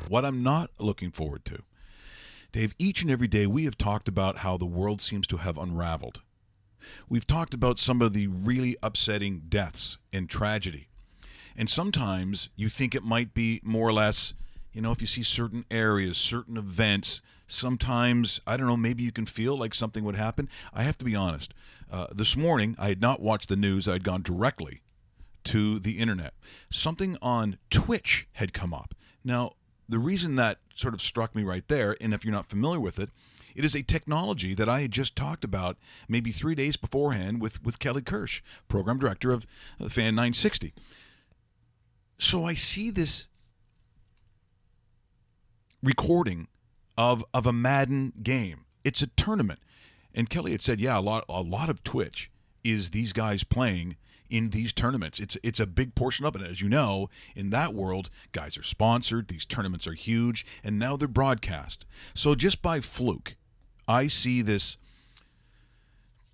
What I'm not looking forward to, Dave, each and every day we have talked about how the world seems to have unraveled. We've talked about some of the really upsetting deaths and tragedy. And sometimes you think it might be more or less, if you see certain areas, certain events, sometimes, I don't know, maybe you can feel like something would happen. I have to be honest. This morning, I had not watched the news. I had gone directly to the internet. Something on Twitch had come up. Now, the reason that sort of struck me right there, and if you're not familiar with it, it is a technology that I had just talked about maybe 3 days beforehand with Kelly Kirsch, program director of the Fan 960. So I see this recording of a Madden game. It's a tournament. And Kelly had said, yeah, a lot of Twitch is these guys playing in these tournaments. It's a big portion of it. As you know, in that world, guys are sponsored, these tournaments are huge, and now they're broadcast. So just by fluke, I see this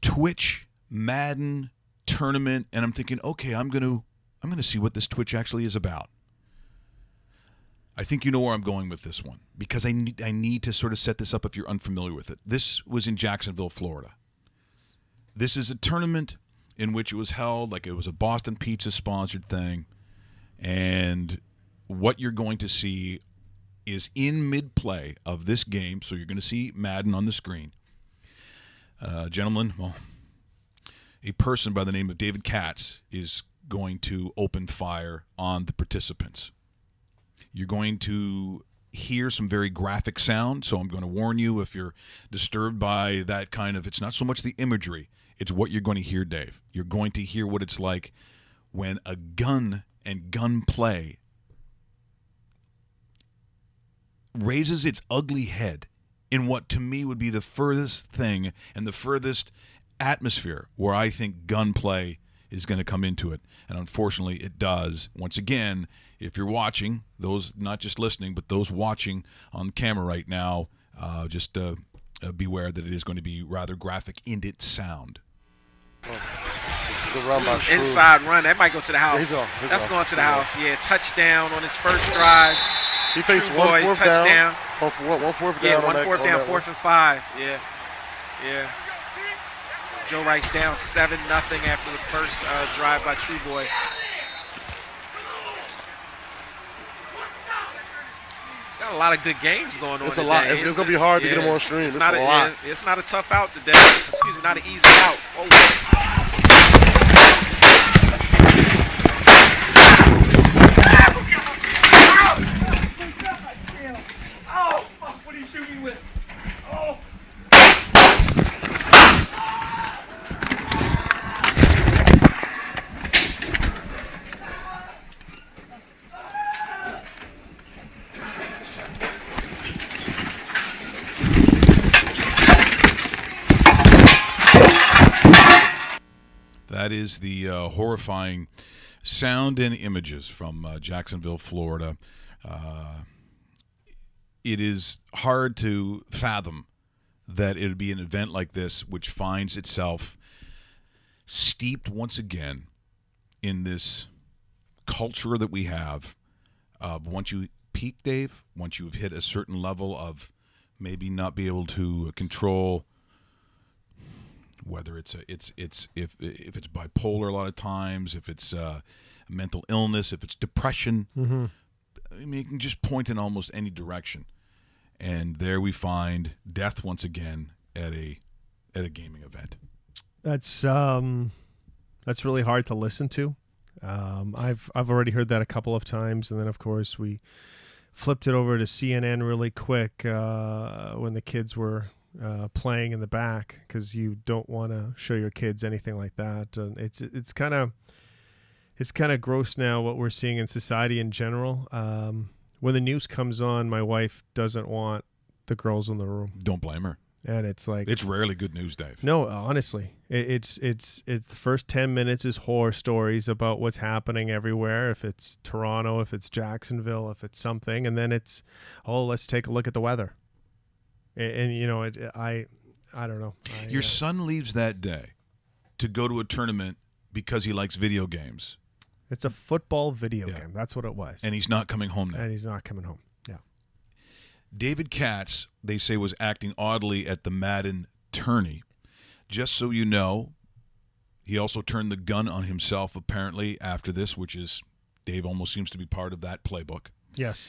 Twitch Madden tournament, and I'm thinking, okay, I'm going to see what this Twitch actually is about. I think you know where I'm going with this one, because I need to sort of set this up if you're unfamiliar with it. This was in Jacksonville, Florida. This is a tournament in which it was held like it was a Boston Pizza sponsored thing, and what you're going to see is in mid-play of this game, so you're going to see Madden on the screen. Gentlemen, a person by the name of David Katz is going to open fire on the participants. You're going to hear some very graphic sound, so I'm going to warn you if you're disturbed by that kind of, it's not so much the imagery, it's what you're going to hear, Dave. You're going to hear what it's like when a gun and gunplay raises its ugly head in what to me would be the furthest thing and the furthest atmosphere where I think gunplay is going to come into it. And unfortunately, it does. Once again, if you're watching, those not just listening, but those watching on camera right now, just beware that it is going to be rather graphic in its sound. Inside run. That might go to the house. That's going to the house. Yeah, touchdown on his first drive. He faced True one boy, fourth touchdown. down. One fourth down. Yeah, one fourth down, 4th and 5. Yeah. Joe Rice down 7-0 after the first drive by True Boy. Got a lot of good games going on. It's today. a lot. It's going to be hard to get them on stream. It's not a lot. It's not a tough out today. Excuse me, not an easy out. Oh, fuck, what are you shooting with? Oh. That is the horrifying sound and images from Jacksonville, Florida. It is hard to fathom that it would be an event like this which finds itself steeped once again in this culture that we have of once you peak, Dave, once you've hit a certain level of maybe not be able to control whether if it's bipolar a lot of times, if it's mental illness, if it's depression. Mm-hmm. I mean, you can just point in almost any direction, and there we find death once again at a gaming event. That's really hard to listen to. I've already heard that a couple of times, and then of course we flipped it over to CNN really quick when the kids were playing in the back, because you don't want to show your kids anything like that. And it's kind of gross now what we're seeing in society in general. When the news comes on, my wife doesn't want the girls in the room. Don't blame her. And it's like, it's rarely good news, Dave. No, honestly, it's the first 10 minutes is horror stories about what's happening everywhere. If it's Toronto, if it's Jacksonville, if it's something, and then it's, let's take a look at the weather. And you know, I don't know. Your son leaves that day to go to a tournament because he likes video games. It's a football video game. That's what it was. And he's not coming home now. And he's not coming home. Yeah. David Katz, they say, was acting oddly at the Madden tourney. Just so you know, he also turned the gun on himself apparently after this, which is, Dave almost seems to be part of that playbook. Yes.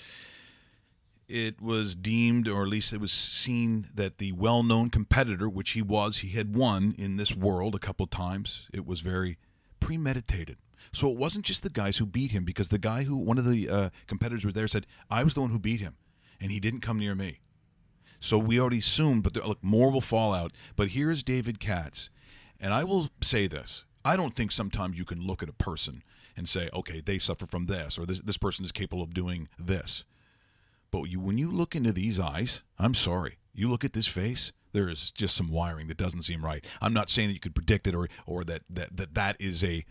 It was deemed, or at least it was seen, that the well-known competitor, which he had won in this world a couple times. It was very premeditated. So it wasn't just the guys who beat him, because one of the competitors were there said, I was the one who beat him, and he didn't come near me. So we already assumed, but look, more will fall out. But here is David Katz. And I will say this. I don't think sometimes you can look at a person and say, okay, they suffer from this, or this person is capable of doing this. But when you look into these eyes, I'm sorry. You look at this face, there is just some wiring that doesn't seem right. I'm not saying that you could predict it or that is a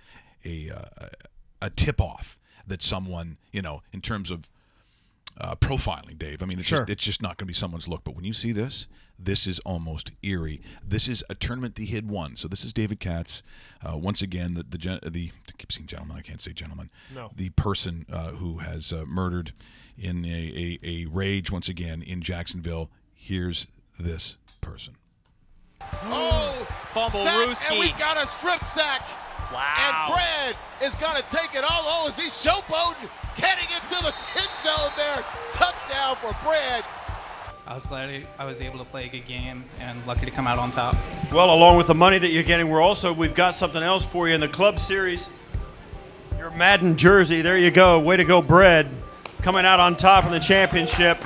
tip-off that someone, in terms of profiling, Dave. I mean, it's just not going to be someone's look. But when you see this is almost eerie. This is a tournament that he had won. So this is David Katz. Once again, I keep saying gentleman. I can't say gentleman. No. The person who has murdered in a rage once again in Jacksonville. Here's this person. Oh, Fumble, sack, Ruski. and we've got a strip sack. Wow. And Brad is going to take it all. Oh, is he showboating? Heading into the 10 zone there. Touchdown for Brad. I was glad I was able to play a good game and lucky to come out on top. Well, along with the money that you're getting, we've got something else for you in the Club Series. Your Madden jersey, there you go. Way to go, Brad. Coming out on top in the championship.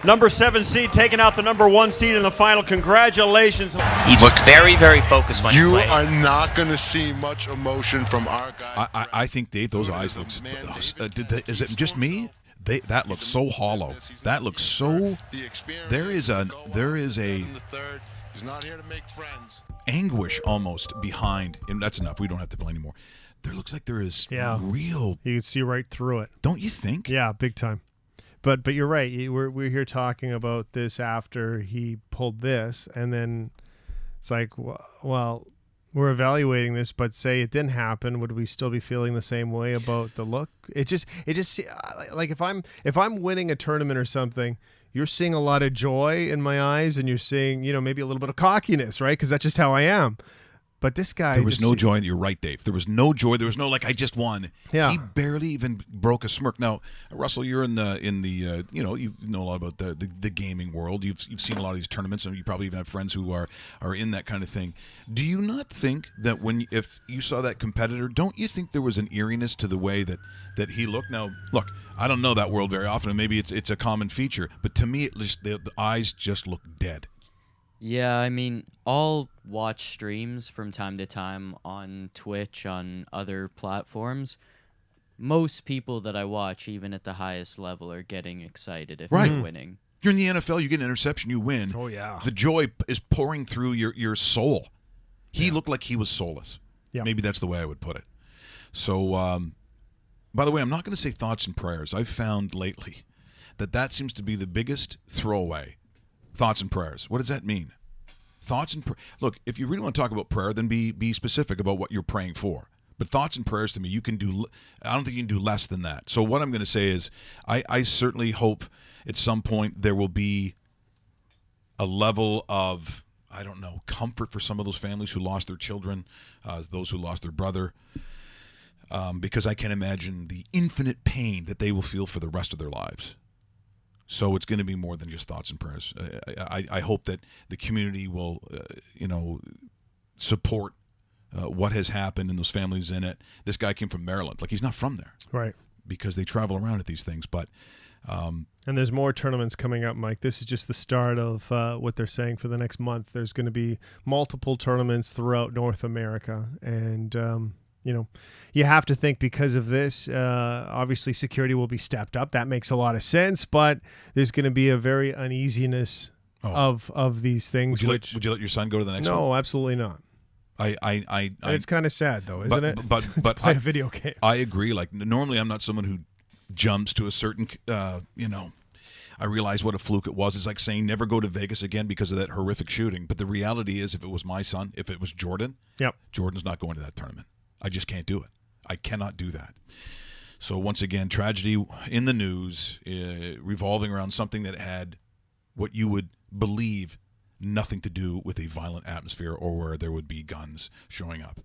Number 7 seed taking out the number 1 seed in the final. Congratulations. He's very, very focused when he plays. You are not going to see much emotion from our guy. I think, Dave, those eyes look. Is it just me? That looks so hollow. That looks so. There is a He's not here to make friends. Anguish almost behind, and that's enough. We don't have to play anymore. There looks like there is real. You can see right through it. Don't you think? Yeah, big time. But you're right. We're here talking about this after he pulled this, and then it's like, well, we're evaluating this, but say it didn't happen, would we still be feeling the same way about the look? It just like if I'm winning a tournament or something, you're seeing a lot of joy in my eyes, and you're seeing maybe a little bit of cockiness, right? Because that's just how I am. But this guy, there was no joy. You're right, Dave. There was no joy. There was no I just won. Yeah. He barely even broke a smirk. Now, Russell, you're in the you know a lot about the gaming world. You've seen a lot of these tournaments, and you probably even have friends who are in that kind of thing. Do you not think that if you saw that competitor, don't you think there was an eeriness to the way that he looked? Now, look, I don't know that world very often, and maybe it's a common feature, but to me, at least the eyes just look dead. Yeah, I mean, I'll watch streams from time to time on Twitch, on other platforms. Most people that I watch, even at the highest level, are getting excited if they're winning. You're in the NFL, you get an interception, you win. Oh, yeah. The joy is pouring through your soul. He looked like he was soulless. Yeah. Maybe that's the way I would put it. So, by the way, I'm not going to say thoughts and prayers. I've found lately that seems to be the biggest throwaway. Thoughts and prayers. What does that mean? Thoughts and look, if you really want to talk about prayer, then be specific about what you're praying for. But thoughts and prayers, to me, you can do. I don't think you can do less than that. So what I'm going to say is, I certainly hope at some point there will be a level of, I don't know, comfort for some of those families who lost their children, those who lost their brother, because I can imagine the infinite pain that they will feel for the rest of their lives. So it's going to be more than just thoughts and prayers. I hope that the community will, support what has happened and those families in it. This guy came from Maryland. He's not from there. Right. Because they travel around at these things. But and there's more tournaments coming up, Mike. This is just the start of what they're saying for the next month. There's going to be multiple tournaments throughout North America. And, you have to think because of this, obviously security will be stepped up. That makes a lot of sense. But there's going to be a very uneasiness of these things. Would you let your son go to the next one? No, absolutely not. It's kind of sad, though, isn't it? But to play a video game. I agree. Normally I'm not someone who jumps to a certain, I realize what a fluke it was. It's like saying never go to Vegas again because of that horrific shooting. But the reality is, if it was my son, if it was Jordan, Jordan's not going to that tournament. I just can't do it. I cannot do that. So once again, tragedy in the news revolving around something that had what you would believe nothing to do with a violent atmosphere or where there would be guns showing up.